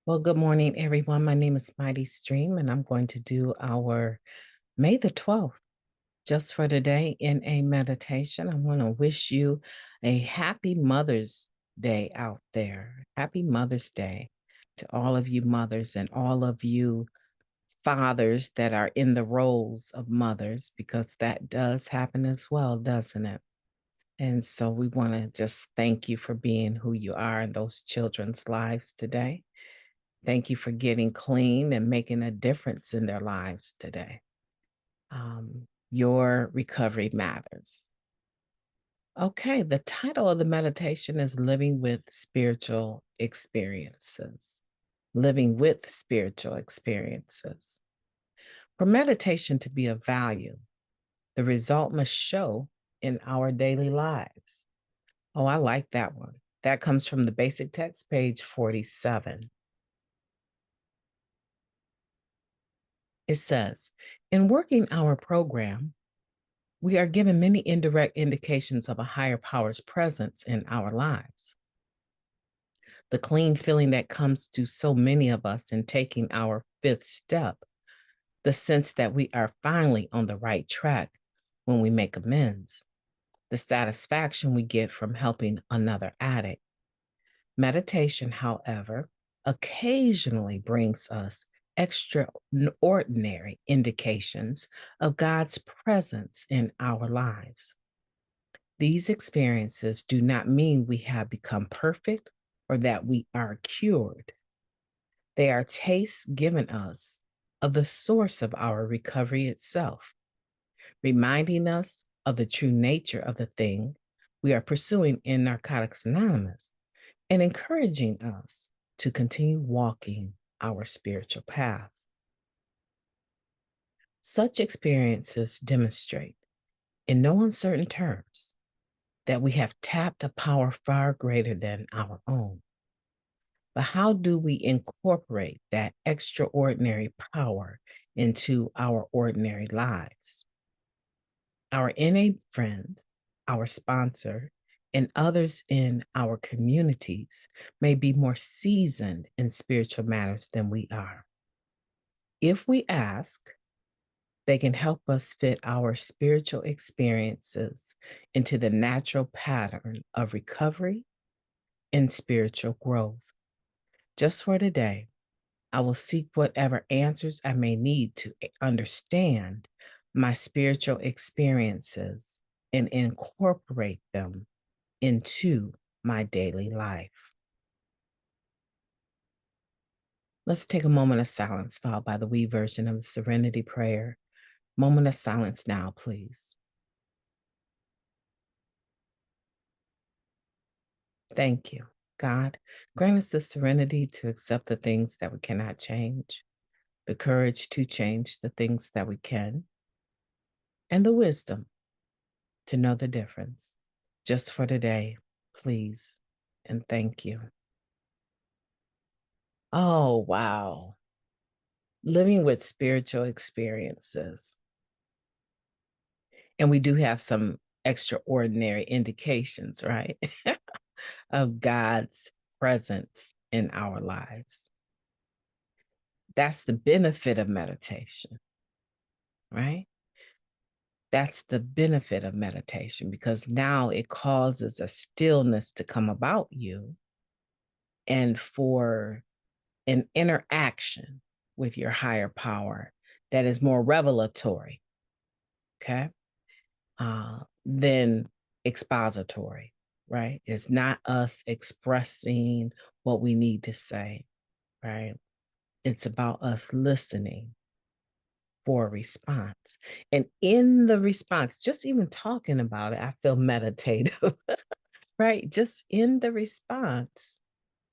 Well, good morning, everyone. My name is Mighty Stream, and I'm going to do our May the 12th just for today in a meditation. I want to wish you a happy Mother's Day out there. Happy Mother's Day to all of you mothers and all of you fathers that are in the roles of mothers, because that does happen as well, doesn't it? And so we want to just thank you for being who you are in those children's lives today. Thank you for getting clean and making a difference in their lives today. Your recovery matters. Okay, the title of the meditation is Living with Spiritual Experiences. Living with Spiritual Experiences. For meditation to be of value, the result must show in our daily lives. Oh, I like that one. That comes from the basic text, page 47. It says, in working our program, we are given many indirect indications of a higher power's presence in our lives. The clean feeling that comes to so many of us in taking our fifth step, the sense that we are finally on the right track when we make amends, the satisfaction we get from helping another addict. Meditation, however, occasionally brings us extraordinary indications of God's presence in our lives. These experiences do not mean we have become perfect or that we are cured. They are tastes given us of the source of our recovery itself, reminding us of the true nature of the thing we are pursuing in Narcotics Anonymous and encouraging us to continue walking our spiritual path. Such experiences demonstrate, in no uncertain terms, that we have tapped a power far greater than our own. But how do we incorporate that extraordinary power into our ordinary lives? Our NA friend, our sponsor, and others in our communities may be more seasoned in spiritual matters than we are. If we ask, they can help us fit our spiritual experiences into the natural pattern of recovery and spiritual growth. Just for today, I will seek whatever answers I may need to understand my spiritual experiences and incorporate them into my daily life. Let's take a moment of silence, followed by the we version of the Serenity Prayer. Moment of silence now, please. Thank you. God, grant us the serenity to accept the things that we cannot change, the courage to change the things that we can, and the wisdom to know the difference. Just for today, please, and thank you. Oh, wow. Living with spiritual experiences. And we do have some extraordinary indications, right, of God's presence in our lives. That's the benefit of meditation, right? That's the benefit of meditation, because now it causes a stillness to come about you and for an interaction with your higher power that is more revelatory, okay, than expository, right? It's not us expressing what we need to say, right? It's about us listening for a response. And in the response, just even talking about it, I feel meditative, right? Just in the response,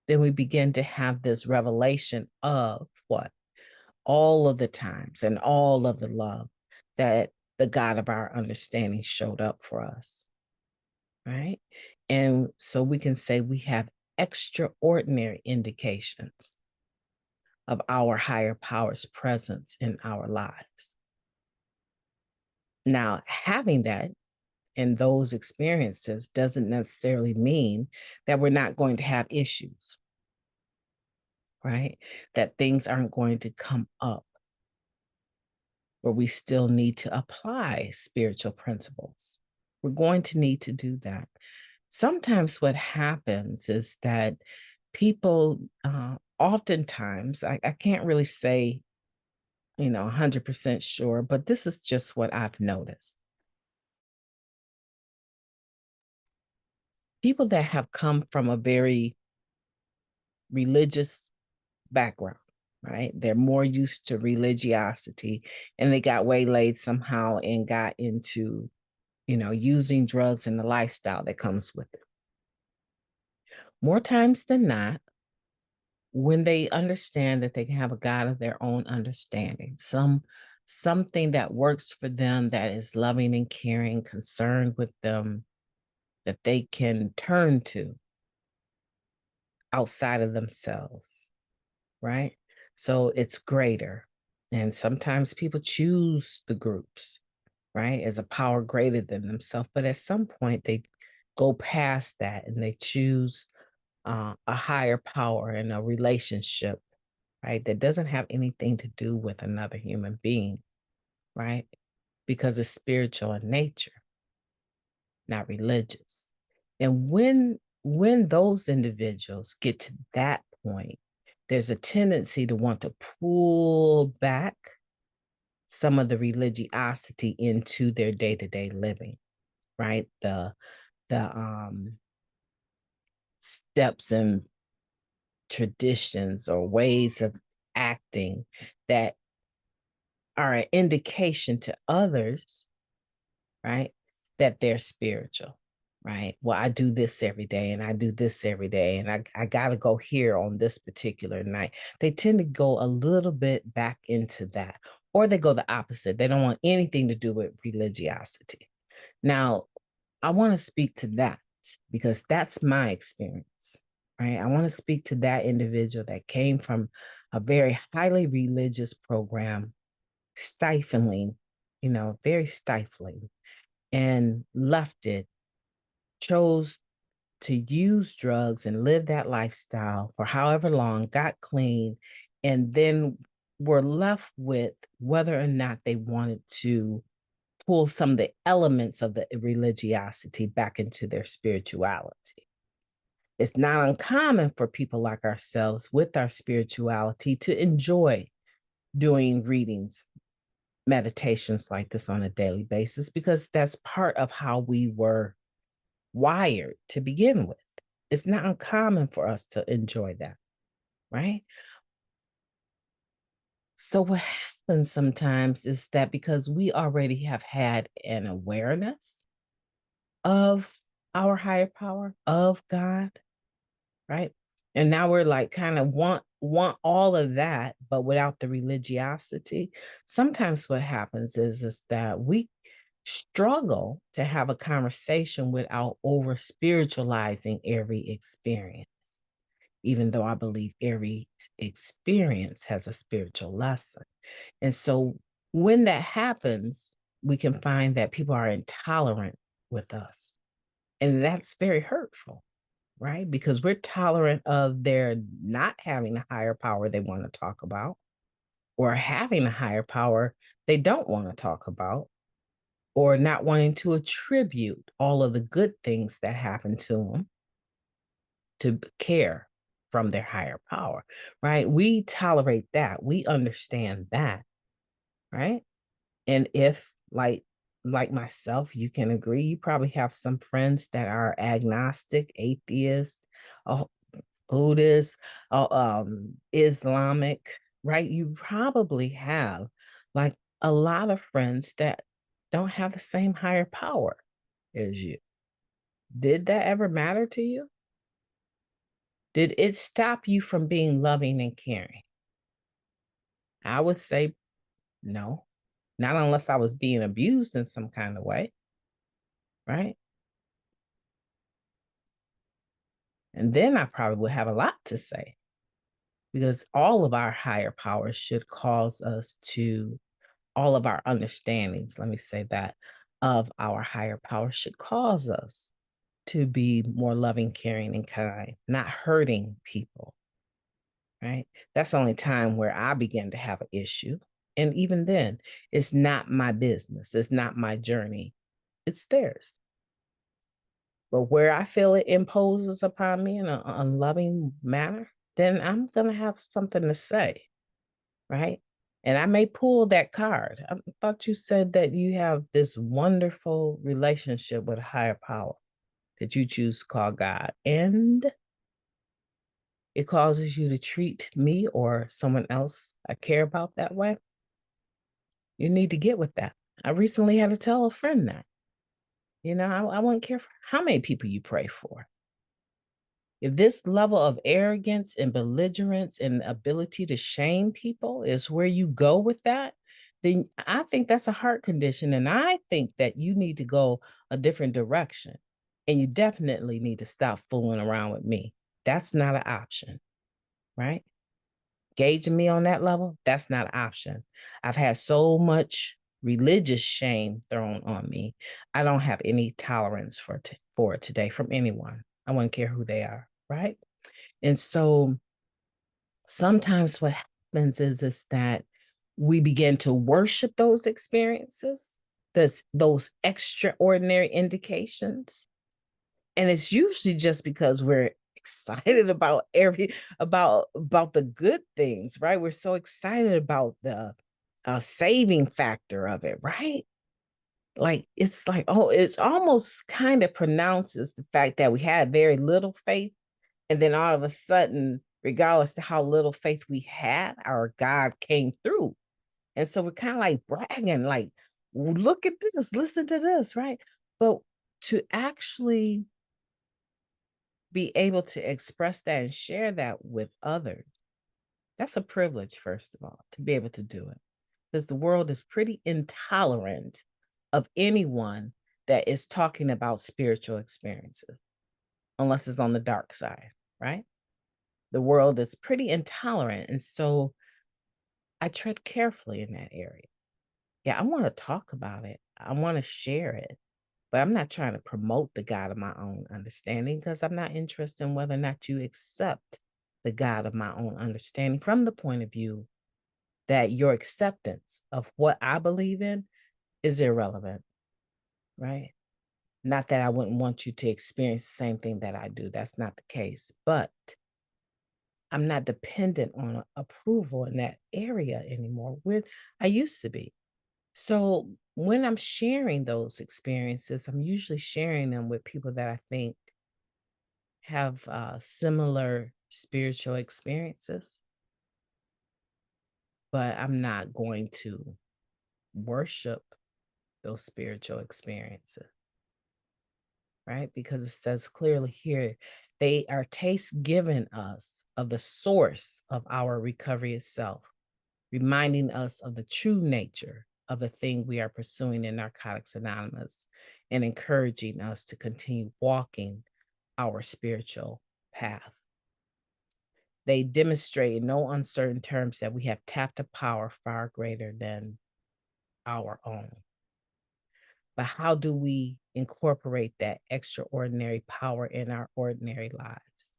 then we begin to have this revelation of what? All of the times and all of the love that the God of our understanding showed up for us, right? And so we can say we have extraordinary indications of our higher power's presence in our lives. Now, having that and those experiences doesn't necessarily mean that we're not going to have issues. right? That things aren't going to come up where we still need to apply spiritual principles. We're going to need to do that. Sometimes what happens is that people, oftentimes, I can't really say, 100% sure, but this is just what I've noticed. People that have come from a very religious background, right? They're more used to religiosity and they got waylaid somehow and got into, using drugs and the lifestyle that comes with it. More times than not, when they understand that they can have a God of their own understanding, something that works for them, that is loving and caring, concerned with them, that they can turn to outside of themselves, right? So it's greater. And sometimes people choose the groups, right, as a power greater than themselves. But at some point, they go past that and they choose a higher power in a relationship, right, that doesn't have anything to do with another human being, right, because it's spiritual in nature, not religious. And when those individuals get to that point, there's a tendency to want to pull back some of the religiosity into their day-to-day living, right? The steps and traditions or ways of acting that are an indication to others, right, that they're spiritual, right? Well, I do this every day and I do this every day and I got to go here on this particular night. They tend to go a little bit back into that, or they go the opposite. They don't want anything to do with religiosity. Now, I want to speak to that because that's my experience, right? I want to speak to that individual that came from a very highly religious program, stifling, very stifling, and left it, chose to use drugs and live that lifestyle for however long, got clean, and then were left with whether or not they wanted to pull some of the elements of the religiosity back into their spirituality. It's not uncommon for people like ourselves with our spirituality to enjoy doing readings, meditations like this on a daily basis, because that's part of how we were wired to begin with. It's not uncommon for us to enjoy that, right? So, what happens sometimes is that because we already have had an awareness of our higher power, of God, right? And now we're like kind of want all of that, but without the religiosity. Sometimes what happens is that we struggle to have a conversation without over spiritualizing every experience, even though I believe every experience has a spiritual lesson. And so when that happens, we can find that people are intolerant with us. And that's very hurtful, right? Because we're tolerant of their not having a higher power they want to talk about, or having a higher power they don't want to talk about, or not wanting to attribute all of the good things that happen to them to care from their higher power, right? We tolerate that. We understand that, right? And if like myself, you can agree, you probably have some friends that are agnostic, atheist, uh, Buddhist, Islamic, right? You probably have like a lot of friends that don't have the same higher power as you. Did that ever matter to you? Did it stop you from being loving and caring? I would say no, not unless I was being abused in some kind of way, right? And then I probably would have a lot to say because all of our higher powers should cause us to, all of our understandings, let me say that, of our higher power should cause us to be more loving, caring, and kind, not hurting people, right? That's the only time where I begin to have an issue. And even then, it's not my business. It's not my journey. It's theirs. But where I feel it imposes upon me in an unloving manner, then I'm going to have something to say, right? And I may pull that card. I thought you said that you have this wonderful relationship with a higher power that you choose to call God. And it causes you to treat me or someone else I care about that way. You need to get with that. I recently had to tell a friend that, I wouldn't care for how many people you pray for. If this level of arrogance and belligerence and ability to shame people is where you go with that, then I think that's a heart condition. And I think that you need to go a different direction. And you definitely need to stop fooling around with me. That's not an option, right? Gauging me on that level, that's not an option. I've had so much religious shame thrown on me. I don't have any tolerance for it today from anyone. I wouldn't care who they are, right? And so sometimes what happens is that we begin to worship those experiences, those extraordinary indications. And it's usually just because we're excited about about the good things, right? We're so excited about the saving factor of it, right? Like it's like, oh, it's almost kind of pronounces the fact that we had very little faith, and then all of a sudden, regardless to how little faith we had, our God came through. And so we're kind of like bragging, like, look at this, listen to this, right? But to actually be able to express that and share that with others, that's a privilege, first of all, to be able to do it. Because the world is pretty intolerant of anyone that is talking about spiritual experiences, unless it's on the dark side, right? The world is pretty intolerant. And so I tread carefully in that area. Yeah, I want to talk about it. I want to share it, but I'm not trying to promote the God of my own understanding, because I'm not interested in whether or not you accept the God of my own understanding from the point of view that your acceptance of what I believe in is irrelevant, right? Not that I wouldn't want you to experience the same thing that I do. That's not the case. But I'm not dependent on approval in that area anymore when I used to be. So when I'm sharing those experiences, I'm usually sharing them with people that I think have similar spiritual experiences, but I'm not going to worship those spiritual experiences, right? Because it says clearly here, they are taste given us of the source of our recovery itself, reminding us of the true nature of the thing we are pursuing in Narcotics Anonymous, and encouraging us to continue walking our spiritual path. They demonstrate in no uncertain terms that we have tapped a power far greater than our own. But how do we incorporate that extraordinary power in our ordinary lives?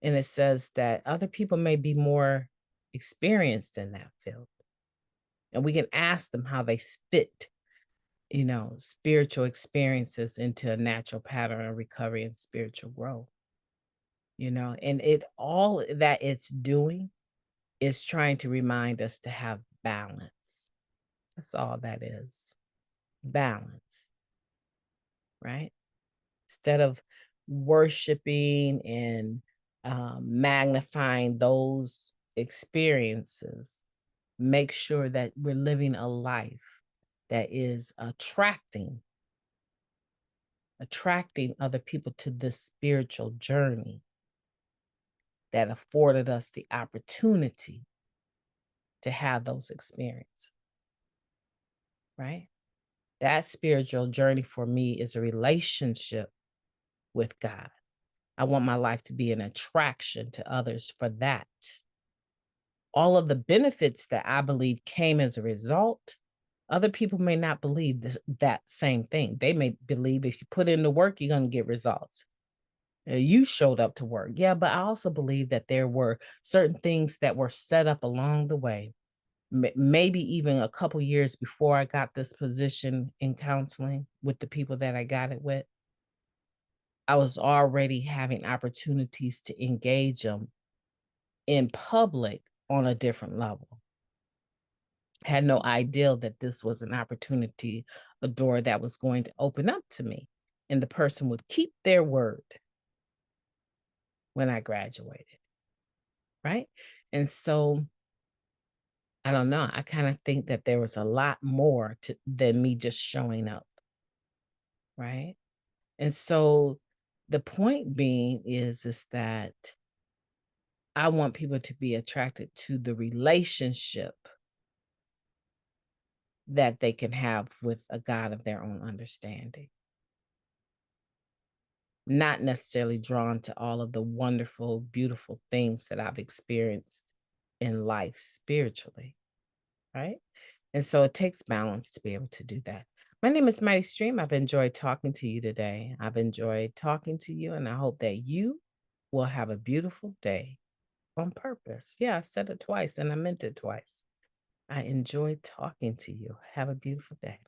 And it says that other people may be more experienced in that field. And we can ask them how they fit, spiritual experiences into a natural pattern of recovery and spiritual growth. And it all that it's doing is trying to remind us to have balance. That's all that is. Balance, right? Instead of worshiping and magnifying those experiences, make sure that we're living a life that is attracting other people to this spiritual journey that afforded us the opportunity to have those experiences, right? That spiritual journey for me is a relationship with God. I want my life to be an attraction to others for that. All of the benefits that I believe came as a result, other people may not believe that same thing. They may believe if you put in the work, you're going to get results. You showed up to work. Yeah, but I also believe that there were certain things that were set up along the way. Maybe even a couple years before I got this position in counseling with the people that I got it with, I was already having opportunities to engage them in public on a different level. Had no idea that this was an opportunity, a door that was going to open up to me, and the person would keep their word when I graduated, right? And so I don't know, I kinda think that there was a lot more to than me just showing up, right? And so the point being is that I want people to be attracted to the relationship that they can have with a God of their own understanding, not necessarily drawn to all of the wonderful, beautiful things that I've experienced in life spiritually, right? And so it takes balance to be able to do that. My name is Mighty Stream. I've enjoyed talking to you today. I've enjoyed talking to you, and I hope that you will have a beautiful day on purpose. Yeah, I said it twice and I meant it twice. I enjoyed talking to you. Have a beautiful day.